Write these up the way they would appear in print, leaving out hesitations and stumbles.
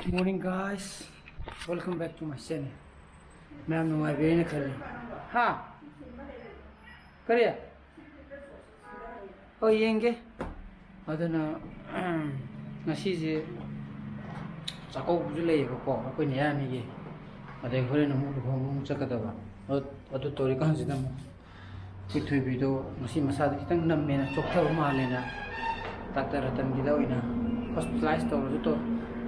Morning guys, welcome back to my channel. मैं नूँगा बेने खले हाँ करिया ओ येंगे अदना नसी जे चाको बुझले ये को कोई नया नहीं ये अदे घरे नमु लुहोंगबासु चकदबा अदु तोरी कहां से दम कोई थोइबी दो नसी मसाद खितंग नम्मेना चोकथब मालेना डॉक्टर रतन गिदा ओइना हॉस्पिटलाइज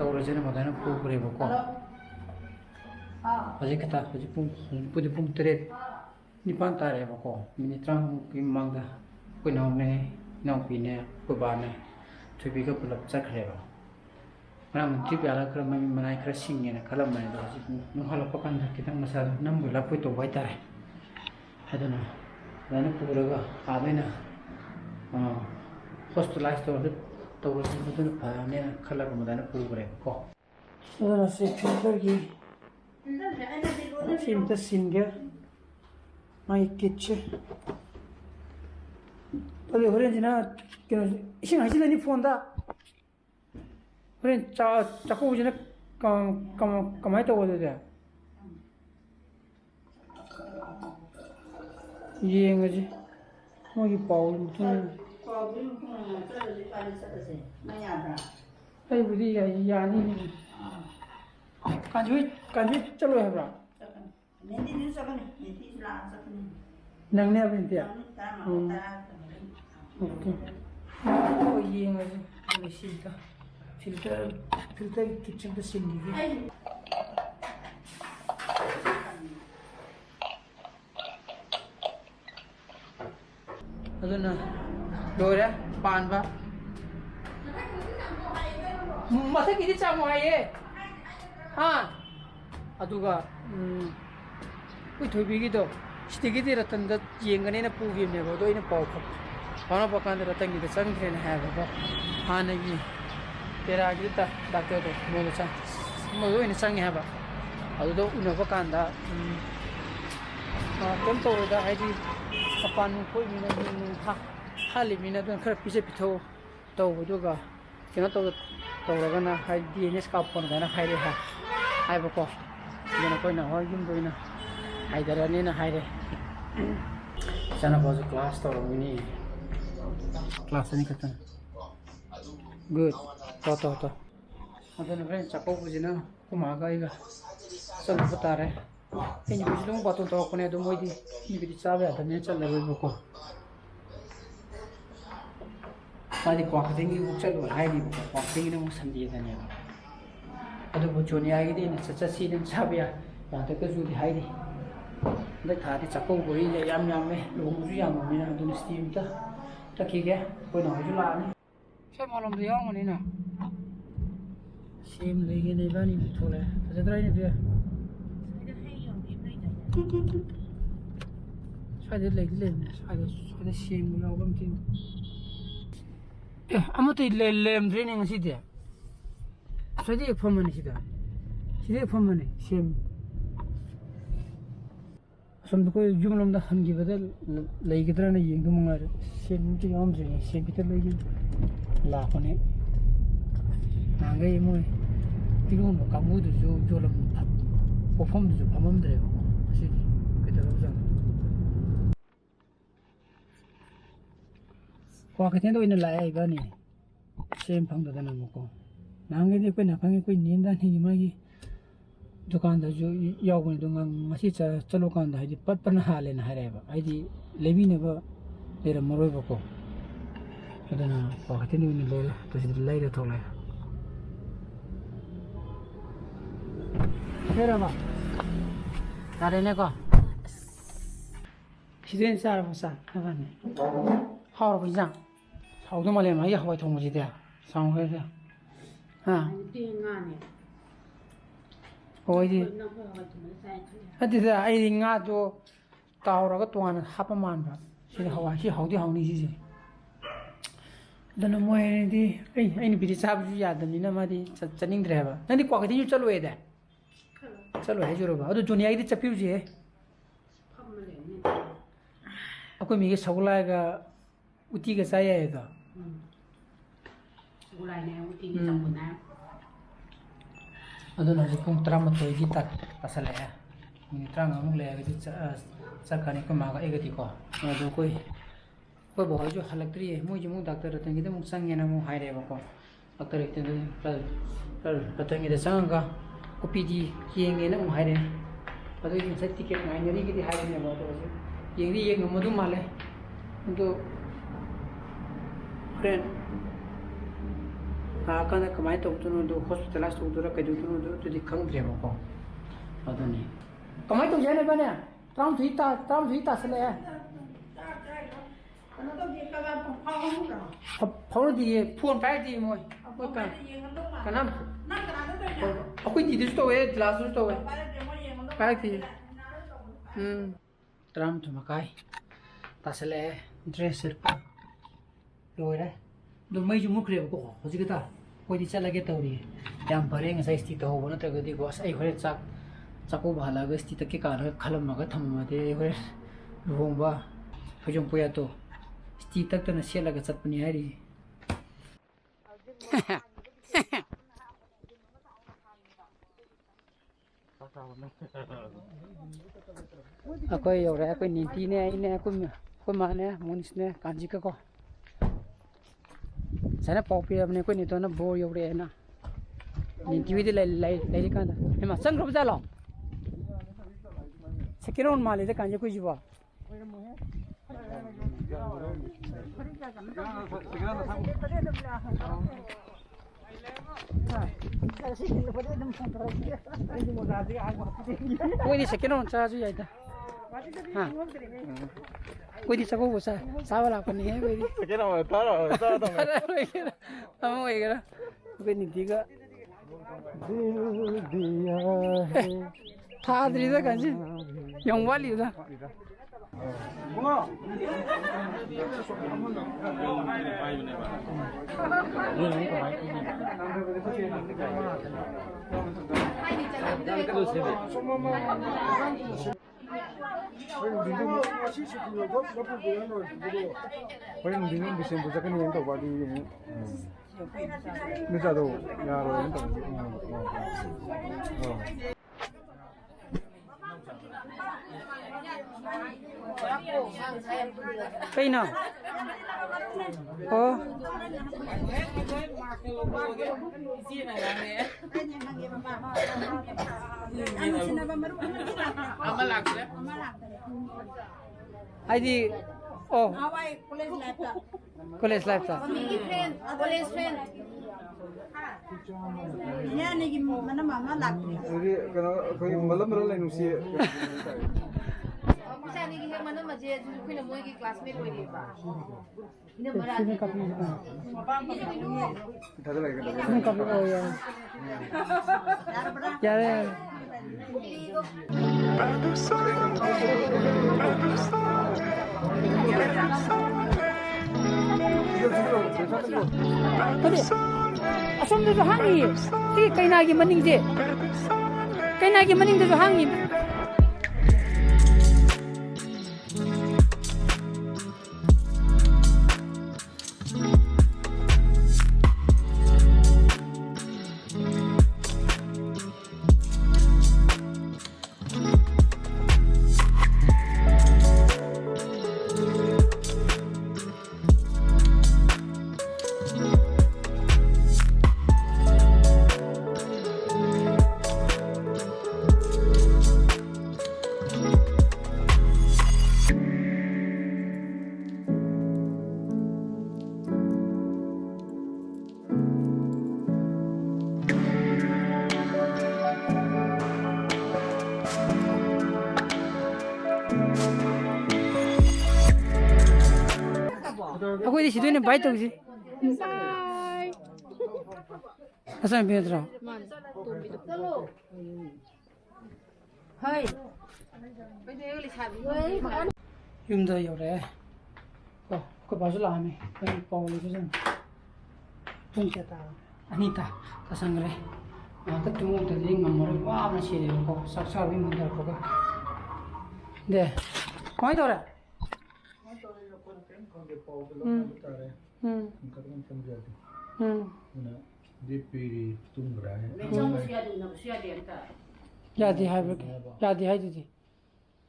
तौरजन मदन पुरेबको हजिक खता हजिक पुंग तरेट निपान तारेबको मिनिट 30 की मांगदा कोई नावने नावपीने कोई बाने थोइबी का पुलप चखरेबा मराम ट्रिप याला खर ममी मनाय खर सिंगेना खलमने दो हजिक नुहलप पकन खितंग मसा नमबुला कोई तो बाइतारे अदना दाना पुरगा आदेना हॉस्पिटलाइज तौरजन मदन फाने खलक मदन पुरेबको अदना से फिल्टर की Filmde singe, mai kitche. Tadi horen jina, kino ising hasil ni phone da. Horen chaku jina kamai to wada da. Ye ngaji, mai Paul tu. Ai budi ya ni. Kanji chalo hai bra. Nanti ni sakani, nanti sulah sakani. Nang ne abin dia. Okay. Oh ye ngaji, ini filter kitchen tu sini. Aduna, dora pan ba. Masa kini camu aye. हाँ अदुगा कोई थोइबी की तो sticky the Ratan the येंगने ना पूवी में वो तो इन्हें पाव खप पाना पकान दे रतन की तो चंग थे ना है वो हाँ नहीं तेरा आगे तो डॉक्टर तो मोलो चंग मोलो इन्हें चंग है बा अदु तो उन्हें पकान दा कम तो दा है जी अपन कोई मिना हाली मिना तो खर पीछे पिथो तो वो जो का क्या तो लगा ना है डीएनएस का अपन का ना है रे है hai bố cô giờ nó coi nào hỏi chúng tôi nè hai giờ nên là hai đây sao nó bao giờ class tao làm cái class này cái thằng good to ada nó phải chắp bút gì nữa cũng mà cái sao nó bắt ra cái những cái lúc bắt đầu tao con này đúng rồi đi những cái sao vậy thằng này chắc là với bố cô ta đi qua cái tiếng cái chắc là hai đi qua tiếng nó muốn sanh đi thế này अदु बुचोनी आगे दी सच्ची दिन साबिया यहाँ तक जो दिखाई दी अंदर थारी चक्कों बुरी ले याम में लोगों जो याम में ना दुनिया स्टीम तक की क्या कोई ना जो लाने सब मालूम दिया उन्हें ना स्टीम लेके नहीं बानी बिठोले ऐसे तो नहीं बिया शायद लेके शायद स्टीम में लोगों की अमत ले ट्रेनिंग सी दिया सदी फमने सिदे फमने सेम सम तो कोई जुमलम दा हमगी बदल लेगिद्रा ने येंग मंगार सेम तो याम जे सेम बितर लेगी लाखने नांगे मोय तिगुम कामु दु जो जोलम परफॉर्म दु फमम दरे सिदि केदरो जन को कथेन तो इन लाय बानी सेम फंग दना मको नांगे दे कोई ना फंगे कोई नींदा नहीं मागी दुकान दा जो याव ने दोंगा मसी चलो कान दा है पन हाले ना हरे बा आइदी लेबी ने बा लेरा मरोय बको अदना पाखते नि नि ले तो सिद लाइदा थोला हेरा बा तारे ने को सिदेन सार बसा हबाने हाव बिजा हाव दो माले मा या हवाय थोंग जि दे सांग हे दे हाँ कोई जी अति से आई रिंगा जो ताऊ रगा तो आना हाप मान बा सिर हवा सी हाउदी हाउनी जी दन मोए दी आई नि बिदि साब जु याद नि ना मादी चनिंग द्रे बा नंदी क्वाकति जु चलो एदा चलो है जुरो बा अदु जोनिया दी चपिउ जे अको मिगे सगुलागा उती ga सायागा gulai này uti di campur na ꯑꯗꯨꯅ ꯍꯧꯖꯤꯛ ꯄꯨꯡ 12ꯒꯤ ꯇꯥꯁꯜꯂꯛꯑꯦ ꯃꯤꯅꯤꯠ 35ꯃꯨꯛ ꯂꯩꯔꯒꯗꯤ ꯆꯠꯈ꯭ꯔꯅꯤ ꯑꯩꯈꯣꯏ ꯃꯥꯒ ꯑꯩꯒꯗꯤꯀꯣ ꯑꯗꯣ ꯑꯩꯈꯣꯏ ꯕꯕꯥꯍꯣꯏꯁꯨ ꯍꯜꯂꯛꯇ꯭ꯔꯤꯌꯦ ꯃꯣꯏꯁꯨ ꯑꯃꯨꯛ ꯗꯥꯛꯇꯔ ꯔꯇꯟꯒꯤꯗ ꯑꯃꯨꯛ ꯆꯪꯉꯦꯅ ꯑꯃꯨꯛ ꯍꯥꯏꯔꯦꯕꯀꯣ ꯗꯥꯛꯇꯔ ꯔꯇꯟꯒꯤꯗ ꯆꯪꯉꯒ OPD ꯌꯦꯡꯉꯦꯅ ꯑꯃꯨꯛ ꯍꯥꯏꯔꯛꯑꯦ ꯑꯗꯨꯒꯤ ꯉꯁꯥꯏ ꯇꯤꯀꯦꯠ ꯉꯥꯏꯅꯔꯤꯒꯤꯗꯤ ꯍꯥꯏꯕꯅꯦꯕ ꯑꯗꯣ ꯍꯧꯖꯤꯛ ꯌꯦꯡꯗꯤ ꯌꯦꯡꯉꯝꯃꯗꯧ ꯃꯥꯜꯂꯦ ꯑꯗꯣ ꯍꯣꯔꯦꯟ ꯂꯥꯛꯑꯀꯥꯟꯗ ꯀꯃꯥꯏꯅ ꯇꯧꯗꯣꯏꯅꯣꯗꯣ ꯍꯣꯁꯄꯤꯇꯥꯂꯥꯏꯁ ꯇꯧꯗꯣꯏꯔꯥ ꯀꯩꯗꯧꯗꯣꯏꯅꯣꯗꯣ ꯑꯗꯨꯗꯤ ꯈꯪꯗ꯭ꯔꯦꯕꯀꯣ ꯑꯗꯨꯅꯤ ꯀꯃꯥꯏꯅ ꯇꯧꯁꯦ ꯍꯥꯏꯅ ꯏꯕꯥꯅꯤ 13 ꯇꯥꯁꯜꯂꯛꯑꯦ ꯐꯥꯎꯅꯗꯤꯌꯦ ꯐꯣꯟ ꯄꯥꯏꯔꯗꯤ ꯃꯣꯏ ꯀꯅꯥꯝ ꯑꯩꯈꯣꯏ ꯗꯤꯗꯁꯨ ꯇꯧꯋꯦ ꯒ꯭ꯂꯥꯁꯇꯁꯨ ꯇꯧꯋꯦ ꯄꯥꯏꯔꯛꯇꯤꯌꯦ 11:30 ꯇꯥꯁꯜꯂꯛꯑꯦ ꯗ꯭ꯔꯦꯁ ꯁꯦꯠꯄ ꯂꯣꯏꯔꯦ ꯑꯗꯣ ꯃꯩꯁꯨ ꯃꯨꯠꯈ꯭ꯔꯦꯕꯀꯣ ꯍꯧꯖꯤꯛꯀꯤꯗ ꯑꯩꯈꯣꯏꯗꯤ ꯆꯠꯂꯒꯦ ꯇꯧꯔꯤꯌꯦ ꯌꯥꯝ ꯐꯔꯦ ꯉꯁꯥꯏ ꯏꯁꯇꯤ ꯇꯧꯍꯧꯕ ꯅꯠꯇ꯭ꯔꯒꯗꯤꯀꯣ ꯑꯁ ꯑꯩ ꯍꯣꯔꯦꯟ ꯆꯥꯛꯀꯧꯕ ꯍꯜꯂꯛꯑꯒ ꯏꯁꯇꯤ ꯇꯛꯀꯦ ꯀꯥꯟꯅꯒ ꯈꯜꯂꯝꯃꯒ ꯊꯝꯃꯝꯃꯗꯤ ꯑꯩ ꯍꯣꯔꯦꯟ ꯂꯨꯍꯣꯡꯕ ꯐꯩꯖꯣꯝ ꯄꯣꯌꯥꯠꯇꯣ ꯏꯁꯇꯤ ꯇꯛꯇꯅ ꯁꯦꯠꯂꯒ ꯆꯠꯄꯅꯤ ꯍꯥꯏꯔꯤ ꯑꯩꯈꯣꯏ ꯌꯧꯔꯦ ꯑꯩꯈꯣꯏ ꯅꯤꯟꯇꯤꯅꯦ ꯑꯩꯅꯦ ꯑꯩꯈꯣꯏ ꯃꯥꯅꯦ ꯃꯣꯅꯤꯁꯅꯦ ꯀꯥꯟꯖꯤꯀꯀꯣ ꯉꯁꯥꯏꯅ ꯄꯥꯎ ꯄꯤꯔꯕꯅꯦ ꯑꯩꯈꯣꯏ ꯅꯤꯇꯣꯟꯅ ꯕꯣꯔ ꯌꯧꯔꯛꯑꯦꯅ ꯅꯤꯟꯇꯤ ꯍꯣꯏꯗꯤ ꯂꯩꯔꯤꯀꯥꯟꯗ ꯍꯩꯃꯥ ꯆꯪꯈ꯭ꯔꯕ ꯖꯥꯠꯂꯣ ꯁꯦꯀꯦꯟ ꯔꯥꯎꯟ ꯃꯥꯜꯂꯦꯗ ꯀꯥꯟꯖꯤ ꯑꯩꯈꯣꯏꯁꯤꯕꯣ ꯑꯩꯈꯣꯏꯗꯤ ꯁꯦꯀꯦꯟ ꯔꯥꯎꯟ ꯆꯥꯔꯁꯨ ꯌꯥꯏꯗ ꯑꯩꯈꯣꯏꯗꯤ ꯆꯥꯛꯀꯧꯕ ꯆꯥꯕ ꯂꯥꯛꯄꯅꯤꯍꯦ ꯑꯩꯈꯣꯏꯗꯤ ꯑꯃ ꯑꯣꯏꯒꯦꯔꯥ ꯑꯩꯈꯣꯏ ꯅꯤꯟꯇꯤꯒ ꯊꯥꯗ꯭ꯔꯤꯗ ꯀꯥꯟꯁꯤ ꯌꯥꯝ ꯋꯥꯠꯂꯤꯗ Hoy un día me siento ya que ni entro para ti. No está todo, ya lo entro. Kayno? Oh. ID oh. College life ta. College friend. Ya ni mana mama lag. Jadi kalau kau malam lain usi. Saya ni kita mana macam tu kita mui kita classmate boleh lepas. Ini Sini berada. kapi. Kita ada lagi kita. Sini kapi oh ya. Ya ya. Tapi asam tu hangi. Si kau lagi mending je. Kau lagi mending tu hangi. Aku di situ ini baik tu sih. Asal biar terang. Hai. Bây giờ đi chặt. Yumda yore. Oh, kau baju lah ni. Kau pau ni tu sen. Punca ta. Anita, kasangre. Aku tu mau tadi ngamor. Wah, masih dia. Kau saksa ni mungkin kau. Deh. Kau itu orang. DP리 tumra 야디 하이브게 야디 하이디디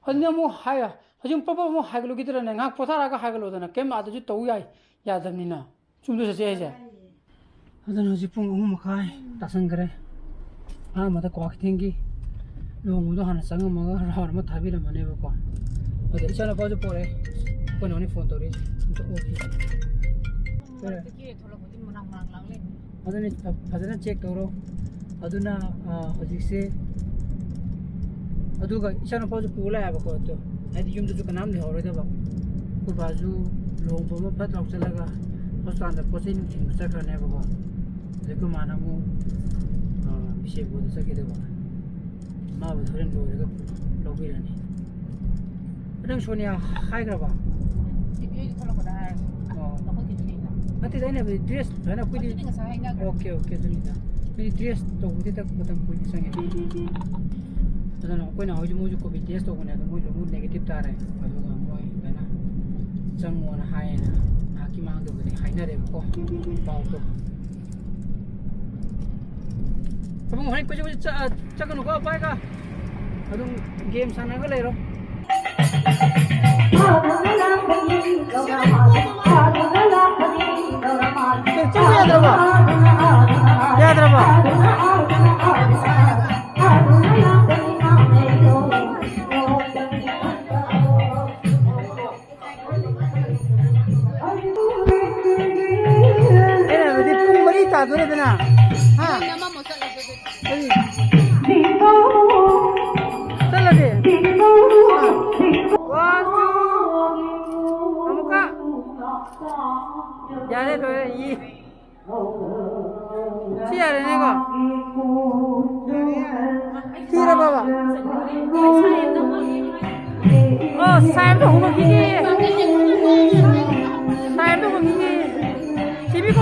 하디나 뭐 하야 하지금 빠빠 뭐 하글로 기들어네 나 포타라가 하글로잖아 게임 아주 또 야이 야담니나 좀더 세세 하던 지풍 뭐 가이 다선 그래 아 맞다 꽉 땡기 용도 하나 쌍어 먹어 하나 답이라만 해 보고 어디 있잖아 봐줘 보래 번호니 폰 돌이 또 오케이 그래 ಅದನ್ನ ಫಜನ check ತೋರೋ ಅದನ್ನ ಹಜಿಕ್ಸೆ ಅದುಗ ಇಶಾನ ಪಾಜು ಪೂಲ ಯಾಬಕೋ ತೋ ID ಯುಮ್ದು ಕನಾಮ್ ಲೆ ಹೊರದವ ಕು ಬಾಜು ಲೋಂಬಮ ಫತ್ ಲೌಸಲಗ ಹೊಸ್ತಾಂದ ಪೊಸಿನ್ ಮುಸ್ತಕನೆ ಬಗೋ ಜಕು ಮಾನಮು ವಿಷಯ ಬೋದ ಸಕೆದವ ಮಾವ ಧರೆನ್ ಲೋರೆಗ ಲೋಬಿರಾನಿ ಅದಂ ಶೋನಿಯಾ ಹಾಯ್ಗ್ರಬಾ 여기 털어보다. 너무 기분이다. Nanti saya nak beli dress, saya nak pergi. Okey okey tu ni dah. Beli dress tu kita tak potong pergi sangat. Jadi nak kau nak hujung hujung kau beli dress tu kau nak mui lumur negatif tak ada. Kalau kau mui, mana? Jangan nak high na, haki mang tu beli high na deh kau. Bau tu. Kamu hari kau cakap cakap nak kau apa kah? Adung game sana kau leh ro. Ya teraba. Ya teraba. Ini berarti pemerintah tu ni benar. Ha. Ini. Salah dia. Waduh. Kamu kak. Jadi tu ini. Siapa ni kau? Siapa bapa? Oh, saya tu hulu gini. Saya tu hulu gini. Cibi ko.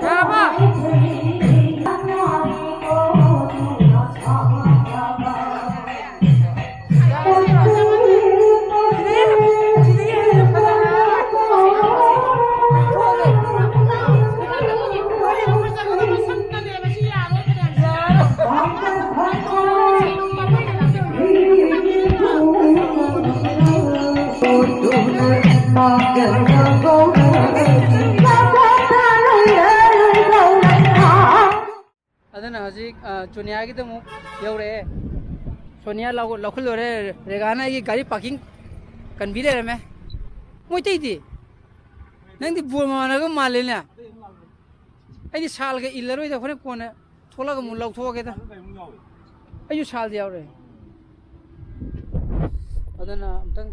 Siapa? Ada nasi Sonia kita mu jauh re. Sonia laukul re regana ini gari parking kan bila re me. Mau jadi. Nanti buat mana ke malenya. Ini sal ke ilar itu kau ni kone. Thola ke mulau thoa kita. Ayo sal jauh re. Ada na amtang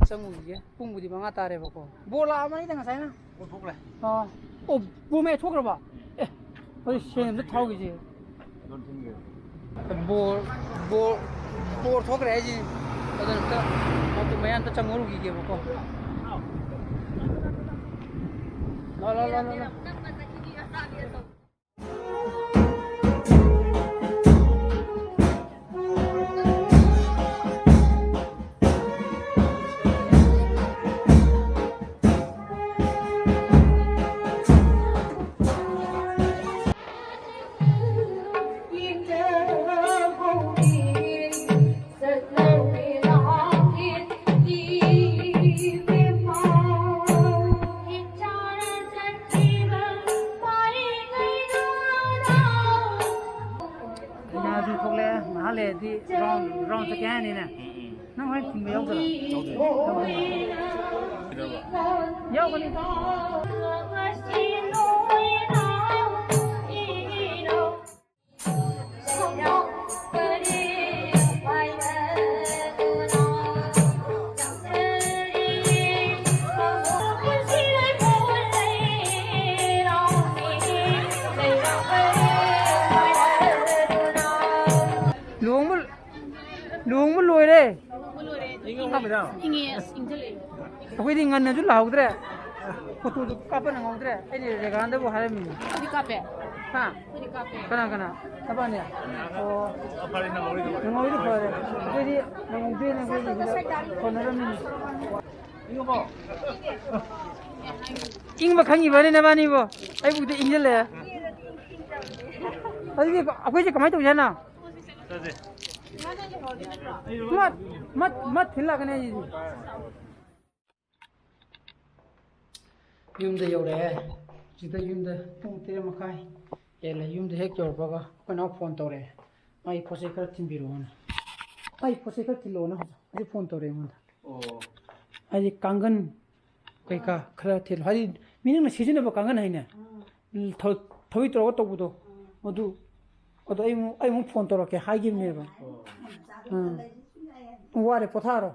sangu ye. Pung budi bangga tare bako. Bola apa ni tengah saya na? Oh, bumi thok ra ba. Oh, sen tu thau gini. Bor thok reh ji. Ada na tu mayan tu canguru gigi bako. La. Di round sekian ni na. Nampak ni tinggal apa? Jauh kan ni. Luhongbasu loi re. Apa dah? Aku ini ngan tu lau dre. Foto tu kapan ngau dre? Ini rekan tu buat apa ni? Di kafe. Ha? Di kafe. Kana. Apa ni? Oh. Ngau itu apa? Aku ini 잉바 강이 버리네 많이 뭐 아이고 근데 잉절래 어디 아버지 가만히 두잖아 맛 들라 그네 윰데 요래 지다 윰데 뽕 때려 막하이 얘래 윰데 핵 줘봐가 그나 폰 떠래 마이 포세 걸 팀비로나 마이 포세 걸 til로나 아주 폰 떠래 문다 아니 강근 그러니까 그렇게 하디 미는 시즌에 뭐 강근 하이네 더 있더라고 또 보도 모두 어도 아이모 폰 떠렇게 하기 메봐 와래 포타로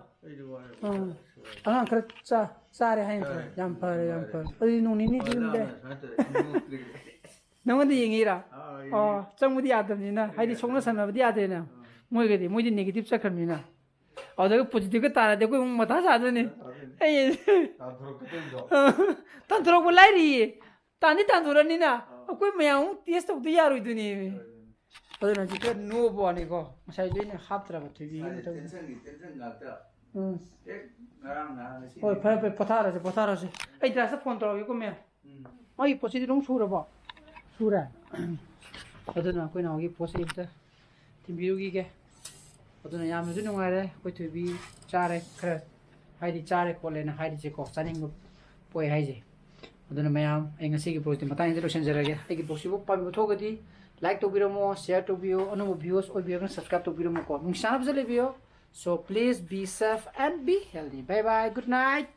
아 그렇자 싸래 하인데 양팔 어디 농니니 지금데 너한테 얘기라 정무디 아들이나 하이디 총나 산나디 아들이나 뭐게디 뭐지 네게티브 착합니다 어디가 포지티브 따라 되고 뭐 다 사더니 에이 단 들어고 라이리 단이 단 들어니나 그 뭐야 테스트 야로 이더니 어디는 지금 누워 아니고 사이드에 합더라고 TV 텐션 같다. 나랑 나는 포타라지 에이 다서 폰 들어 이거 뭐 아이 포지티브 좀 수라 봐 수라 어디는 그 나오기 포지티브 팀비우기게 어디는 야무지 농아래 그 TV 짜래 그래 하이디 짜래 콜레나 하이디 제거 짜닝 거 보여 하이지 어디는 매암 앵시기 프로틴 마타인 대로 신저라게 이게 보시고 빠미 토거디 like to 비로모 share to view 어느 views or view subscribe to 비로모 거 뭉샤나 버슬레 비요 so please be safe and be healthy bye bye good night